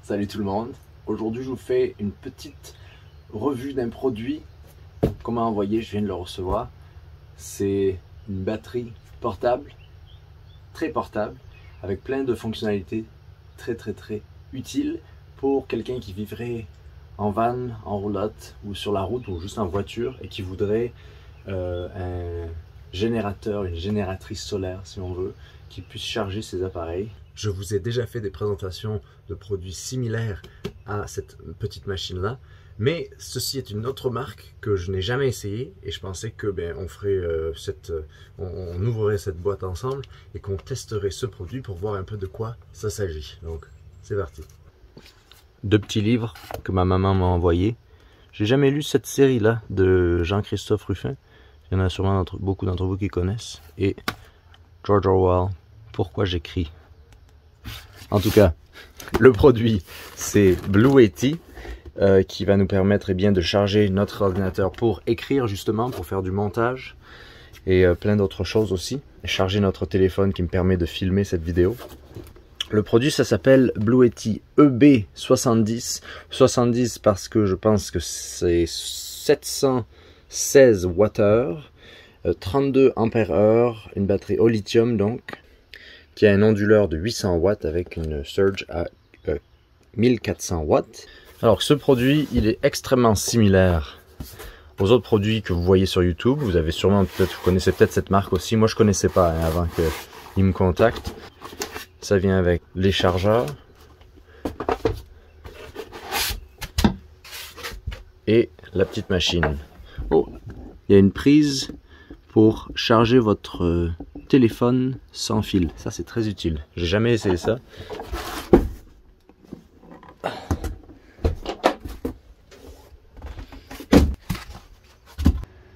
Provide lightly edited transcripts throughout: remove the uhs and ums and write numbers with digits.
Salut tout le monde, aujourd'hui je vous fais une petite revue d'un produit qu'on m'a envoyé, je viens de le recevoir. C'est une batterie portable, très portable, avec plein de fonctionnalités très utiles pour quelqu'un qui vivrait en van, en roulotte ou sur la route ou juste en voiture et qui voudrait un générateur, une génératrice solaire si on veut, qui puisse charger ses appareils. Je vous ai déjà fait des présentations de produits similaires à cette petite machine-là, mais ceci est une autre marque que je n'ai jamais essayé et je pensais que on ferait on ouvrirait cette boîte ensemble et qu'on testerait ce produit pour voir un peu de quoi ça s'agit. Donc c'est parti. Deux petits livres que ma maman m'a envoyés. J'ai jamais lu cette série-là de Jean-Christophe Ruffin. Il y en a sûrement beaucoup d'entre vous qui connaissent. Et George Orwell, Pourquoi j'écris. En tout cas, le produit, c'est Blue Yeti, qui va nous permettre de charger notre ordinateur pour écrire justement, pour faire du montage et plein d'autres choses aussi. Et charger notre téléphone qui me permet de filmer cette vidéo. Le produit, ça s'appelle Blue Yeti EB70. 70 parce que je pense que c'est 716 Wh, 32 Ampères-heure, une batterie au lithium donc, qui a un onduleur de 800 watts avec une surge à 1400 watts. Alors ce produit, il est extrêmement similaire aux autres produits que vous voyez sur YouTube. Vous avez sûrement vous connaissez peut-être cette marque aussi. Moi je connaissais pas avant qu'il me contacte. Ça vient avec les chargeurs et la petite machine. Oh, il y a une prise pour charger votre téléphone sans fil. Ça c'est très utile. J'ai jamais essayé ça.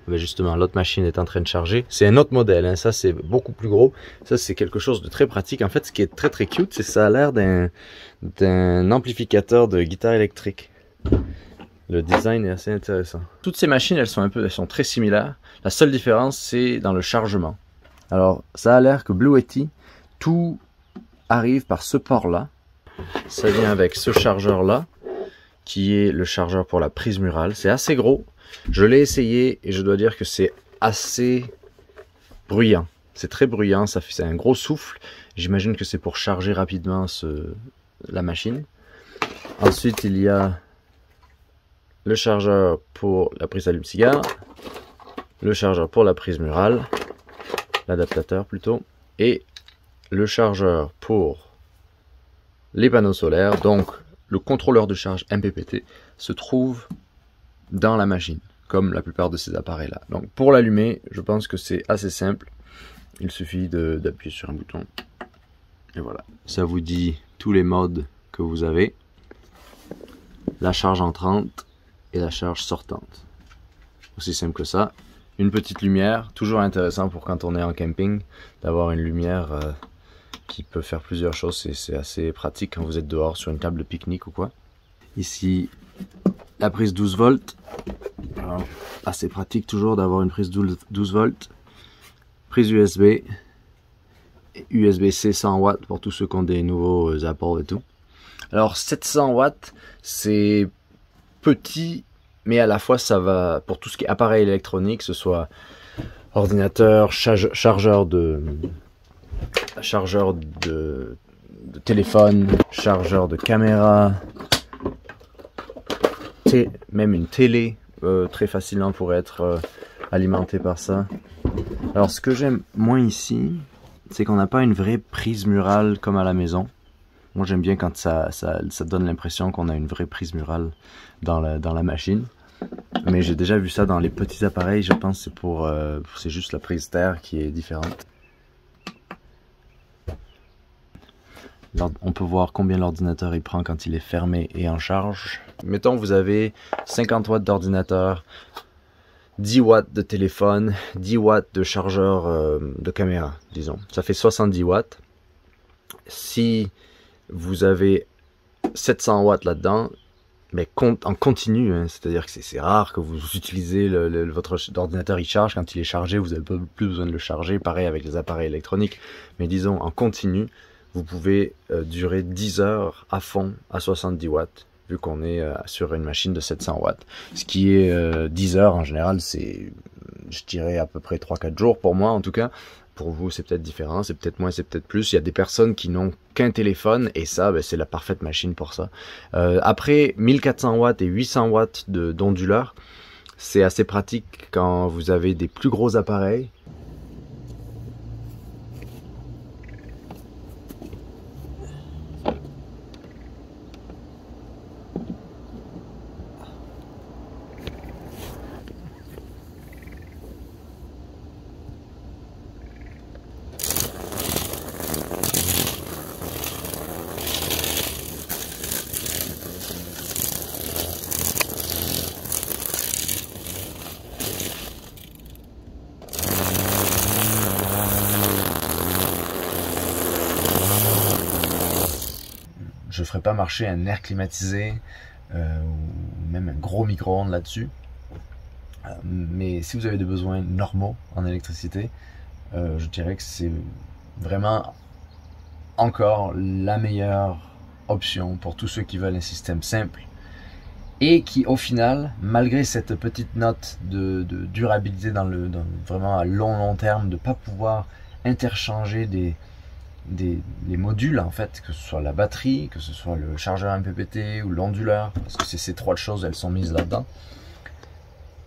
Mais justement, l'autre machine est en train de charger. C'est un autre modèle, hein. Ça c'est beaucoup plus gros. Ça c'est quelque chose de très pratique. En fait, ce qui est très cute, c'est que ça a l'air d'un amplificateur de guitare électrique. Le design est assez intéressant. Toutes ces machines, elles sont très similaires. La seule différence, c'est dans le chargement. Alors, ça a l'air que Blue Yeti, tout arrive par ce port-là. Ça vient avec ce chargeur-là, qui est le chargeur pour la prise murale. C'est assez gros. Je l'ai essayé et je dois dire que c'est assez bruyant. C'est très bruyant, c'est un gros souffle. J'imagine que c'est pour charger rapidement la machine. Ensuite, il y a le chargeur pour la prise allume-cigare, le chargeur pour la prise murale, l'adaptateur plutôt, et le chargeur pour les panneaux solaires. Donc le contrôleur de charge MPPT se trouve dans la machine, comme la plupart de ces appareils là. Donc pour l'allumer, je pense que c'est assez simple. Il suffit d'appuyer sur un bouton et voilà. Ça vous dit tous les modes que vous avez, la charge entrante et la charge sortante. Aussi simple que ça. Une petite lumière, toujours intéressant pour quand on est en camping, d'avoir une lumière qui peut faire plusieurs choses. C'est assez pratique quand vous êtes dehors sur une table de pique-nique ou quoi. Ici, la prise 12 volts. Alors, assez pratique toujours d'avoir une prise 12 volts. Prise USB. USB-C 100 watts pour tous ceux qui ont des nouveaux Apple et tout. Alors 700 watts, c'est petit, mais à la fois ça va pour tout ce qui est appareil électronique, que ce soit ordinateur, chargeur de téléphone, chargeur de caméra, même une télé très facilement pourrait être alimentée par ça. Alors ce que j'aime moins ici, c'est qu'on n'a pas une vraie prise murale comme à la maison. Moi j'aime bien quand ça donne l'impression qu'on a une vraie prise murale dans la machine. Mais j'ai déjà vu ça dans les petits appareils, je pense que c'est juste la prise terre qui est différente. On peut voir combien l'ordinateur il prend quand il est fermé et en charge. Mettons vous avez 50 watts d'ordinateur, 10 watts de téléphone, 10 watts de chargeur de caméra, disons. Ça fait 70 watts. Si vous avez 700 watts là-dedans, mais en continu, hein, c'est-à-dire que c'est rare que vous utilisez votre ordinateur, il charge, quand il est chargé, vous n'avez plus besoin de le charger, pareil avec les appareils électroniques, mais disons en continu, vous pouvez durer 10 heures à fond à 70 watts, vu qu'on est sur une machine de 700 watts. Ce qui est 10 heures en général, c'est, je dirais, à peu près 3-4 jours pour moi en tout cas. Pour vous, c'est peut-être différent, c'est peut-être moins, c'est peut-être plus. Il y a des personnes qui n'ont qu'un téléphone et ça, ben, c'est la parfaite machine pour ça. Après 1400 watts et 800 watts d'onduleur, c'est assez pratique quand vous avez des plus gros appareils. Je ne ferai pas marcher un air climatisé ou même un gros micro-ondes là-dessus. Mais si vous avez des besoins normaux en électricité, je dirais que c'est vraiment encore la meilleure option pour tous ceux qui veulent un système simple et qui au final, malgré cette petite note de durabilité vraiment à long terme, de ne pas pouvoir interchanger les modules en fait, que ce soit la batterie, que ce soit le chargeur MPPT ou l'onduleur, parce que c'est ces trois choses, elles sont mises là-dedans.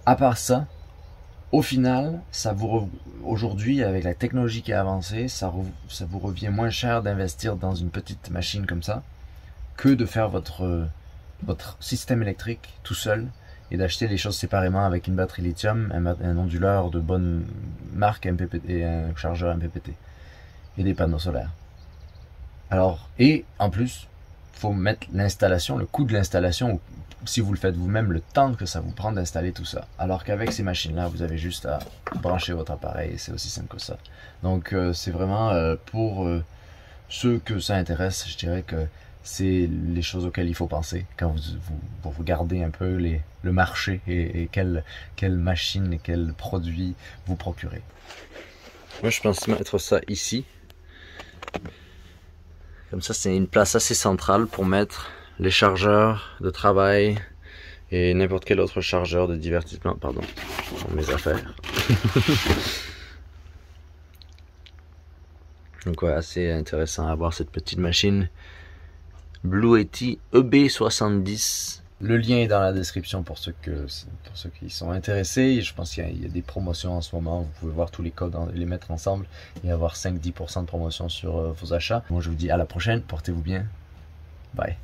À part ça, au final, aujourd'hui avec la technologie qui a avancé, ça vous revient moins cher d'investir dans une petite machine comme ça que de faire votre système électrique tout seul et d'acheter les choses séparément avec une batterie lithium, un onduleur de bonne marque MPPT et un chargeur MPPT. Et des panneaux solaires. Alors, et en plus, il faut mettre l'installation, le coût de l'installation, si vous le faites vous-même, le temps que ça vous prend d'installer tout ça. Alors qu'avec ces machines-là, vous avez juste à brancher votre appareil, c'est aussi simple que ça. Donc, c'est vraiment pour ceux que ça intéresse, je dirais que c'est les choses auxquelles il faut penser quand vous regardez un peu le marché et quelle machine et quel produit vous procurez. Moi, je pense mettre ça ici. Comme ça, c'est une place assez centrale pour mettre les chargeurs de travail et n'importe quel autre chargeur de divertissement. Pardon, mes affaires. Donc ouais, assez intéressant à voir cette petite machine Bluetti EB70. Le lien est dans la description pour ceux qui sont intéressés. Je pense qu'il y a des promotions en ce moment. Vous pouvez voir tous les codes, les mettre ensemble et avoir 5-10% de promotion sur vos achats. Moi, je vous dis à la prochaine. Portez-vous bien. Bye.